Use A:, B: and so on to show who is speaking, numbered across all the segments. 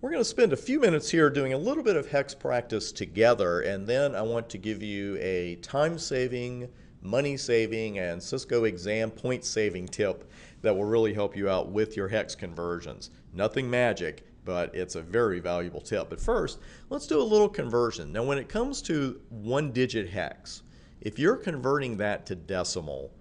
A: We're going to spend a few minutes here doing a little bit of hex practice together, and then I want to give you a time-saving, money-saving, and Cisco exam point-saving tip that will really help you out with your hex conversions. Nothing magic, but it's a very valuable tip. But first, let's do a little conversion. Now, when it comes to one-digit hex, if you're converting that to decimal,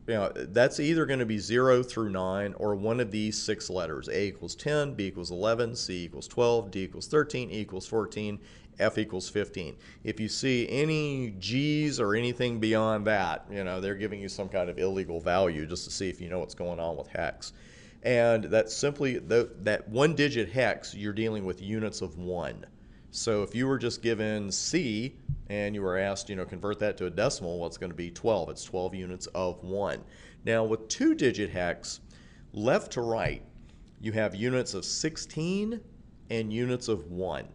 A: that's either going to be 0 through 9 or one of these 6 letters. A equals 10, B equals 11, C equals 12, D equals 13, E equals 14, F equals 15. If you see any G's or anything beyond that, they're giving you some kind of illegal value just to see if you know what's going on with hex. And that's simply that one-digit hex, you're dealing with units of 1. So if you were just given C and you were asked, convert that to a decimal, well, it's going to be 12. It's 12 units of 1. Now with two-digit hex, left to right, you have units of 16 and units of 1.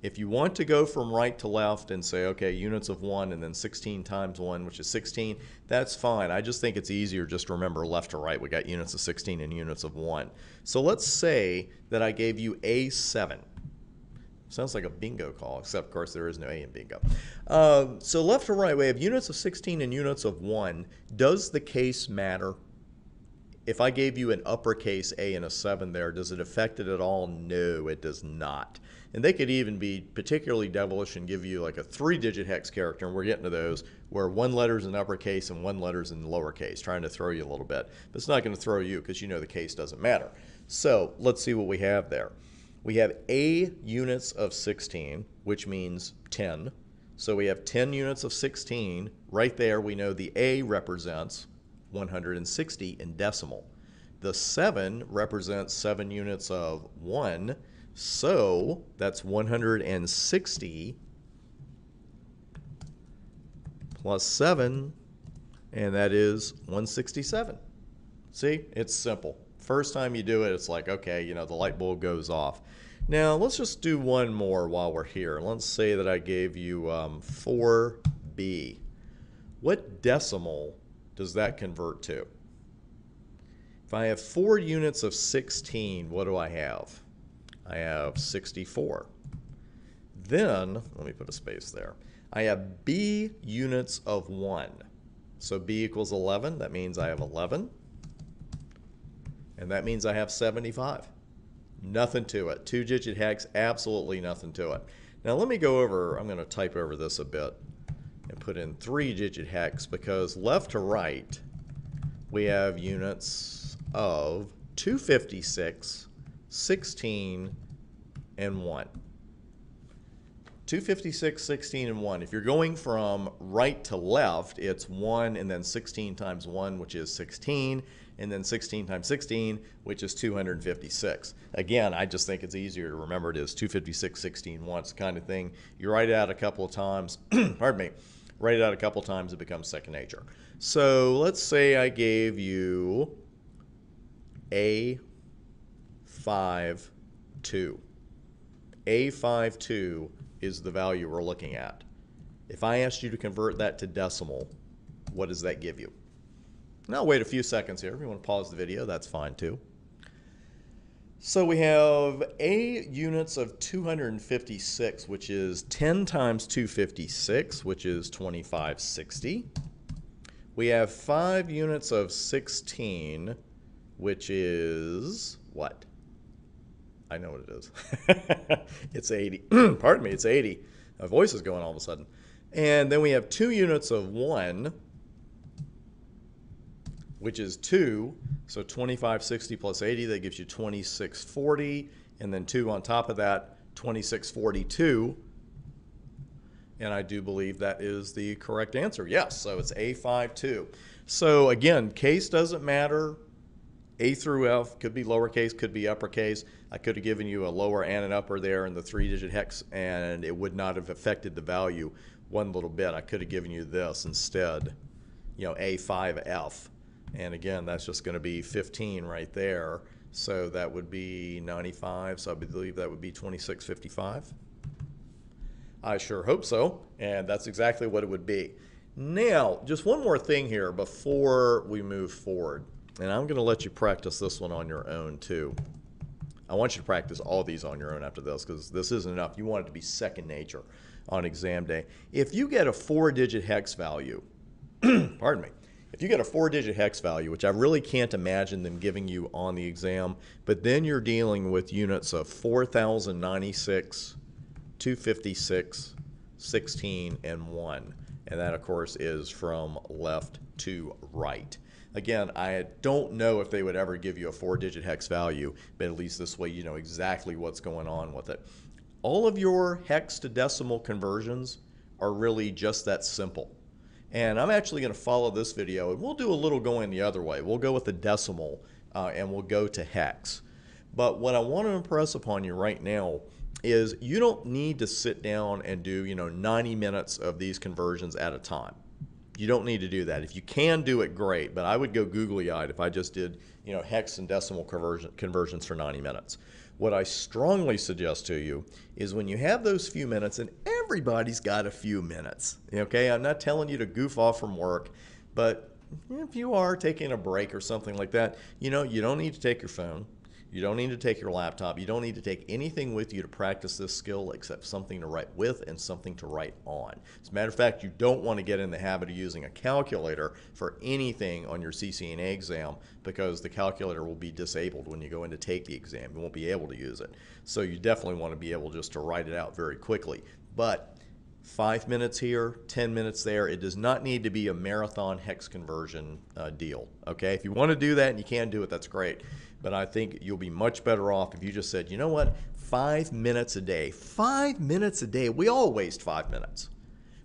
A: If you want to go from right to left and say, okay, units of 1 and then 16 times 1, which is 16, that's fine. I just think it's easier just to remember left to right. We got units of 16 and units of 1. So let's say that I gave you A7. Sounds like a bingo call, except, of course, there is no A in bingo. So left to right, we have units of 16 and units of 1. Does the case matter? If I gave you an uppercase A and a 7 there, does it affect it at all? No, it does not. And they could even be particularly devilish and give you like a 3-digit hex character, and we're getting to those, where one letter's in uppercase and one letter's in lowercase, trying to throw you a little bit. But it's not going to throw you because you know the case doesn't matter. So let's see what we have there. We have A units of 16, which means 10. So we have 10 units of 16. Right there, we know the A represents 160 in decimal. The 7 represents 7 units of 1. So that's 160 plus 7, and that is 167. See, it's simple. First time you do it, it's like, okay, the light bulb goes off. Now, let's just do one more while we're here. Let's say that I gave you 4B. What decimal does that convert to? If I have 4 units of 16, what do I have? I have 64. Then, let me put a space there. I have B units of 1. So B equals 11. That means I have 11. And that means I have 75. Nothing to it. Two-digit hex, absolutely nothing to it. Now let me go over, I'm going to type over this a bit and put in 3-digit hex, because left to right we have units of 256, 16, and 1. 256, 16, and 1. If you're going from right to left, it's 1 and then 16 times 1, which is 16, and then 16 times 16, which is 256. Again, I just think it's easier to remember it as 256, 16, 1. It's the kind of thing you write it out a couple of times, pardon me, write it out a couple of times, it becomes second nature. So let's say I gave you A52. A52 is the value we're looking at. If I asked you to convert that to decimal, what does that give you? Now wait a few seconds here. If you want to pause the video, that's fine too. So we have A units of 256, which is 10 times 256, which is 2560. We have 5 units of 16, which is what? I know what it is. It's 80. Pardon me, it's 80. My voice is going all of a sudden. And then we have 2 units of 1, which is 2. So 2560 plus 80, that gives you 2640. And then 2 on top of that, 2642. And I do believe that is the correct answer. Yes, so it's A52. So again, case doesn't matter. A through F could be lowercase, could be uppercase. I could have given you a lower and an upper there in the 3-digit hex, and it would not have affected the value one little bit. I could have given you this instead, A5F. And again, that's just going to be 15 right there. So that would be 95. So I believe that would be 2655. I sure hope so. And that's exactly what it would be. Now, just one more thing here before we move forward. And I'm going to let you practice this one on your own too. I want you to practice all these on your own after this, because this isn't enough. You want it to be second nature on exam day. If you get a 4-digit hex value, pardon me, if you get a 4-digit hex value, which I really can't imagine them giving you on the exam, but then you're dealing with units of 4,096, 256, 16, and 1. And that, of course, is from left to right. Again, I don't know if they would ever give you a 4-digit hex value, but at least this way you know exactly what's going on with it. All of your hex to decimal conversions are really just that simple. And I'm actually going to follow this video, and we'll do a little going the other way. We'll go with the decimal, and we'll go to hex. But what I want to impress upon you right now is you don't need to sit down and do 90 minutes of these conversions at a time. You don't need to do that. If you can do it, great, but I would go googly-eyed if I just did hex and decimal conversions for 90 minutes. What I strongly suggest to you is when you have those few minutes, and everybody's got a few minutes, okay? I'm not telling you to goof off from work, but if you are taking a break or something like that, you don't need to take your phone. You don't need to take your laptop. You don't need to take anything with you to practice this skill except something to write with and something to write on. As a matter of fact, you don't want to get in the habit of using a calculator for anything on your CCNA exam, because the calculator will be disabled when you go in to take the exam. You won't be able to use it. So you definitely want to be able just to write it out very quickly. But 5 minutes here, 10 minutes there. It does not need to be a marathon hex conversion deal. Okay, if you want to do that and you can do it, that's great. But I think you'll be much better off if you just said, you know what, 5 minutes a day. 5 minutes a day. We all waste 5 minutes.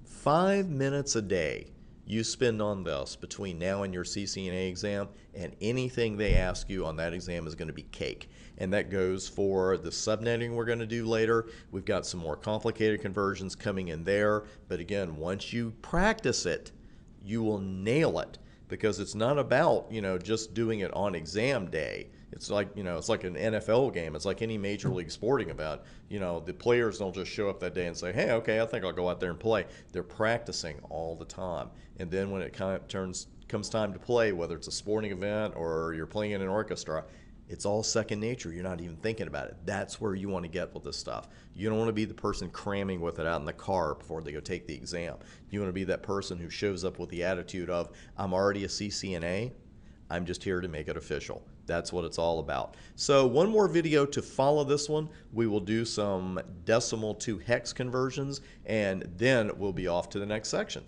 A: 5 minutes a day you spend on this between now and your CCNA exam, and anything they ask you on that exam is going to be cake. And that goes for the subnetting we're going to do later. We've got some more complicated conversions coming in there. But again, once you practice it, you will nail it, because it's not about, just doing it on exam day. It's like, it's like an NFL game. It's like any major league sporting event. The players don't just show up that day and say, hey, okay, I think I'll go out there and play. They're practicing all the time. And then when it comes time to play, whether it's a sporting event or you're playing in an orchestra, it's all second nature. You're not even thinking about it. That's where you want to get with this stuff. You don't want to be the person cramming with it out in the car before they go take the exam. You want to be that person who shows up with the attitude of, I'm already a CCNA. I'm just here to make it official. That's what it's all about. So one more video to follow this one. We will do some decimal to hex conversions, and then we'll be off to the next section.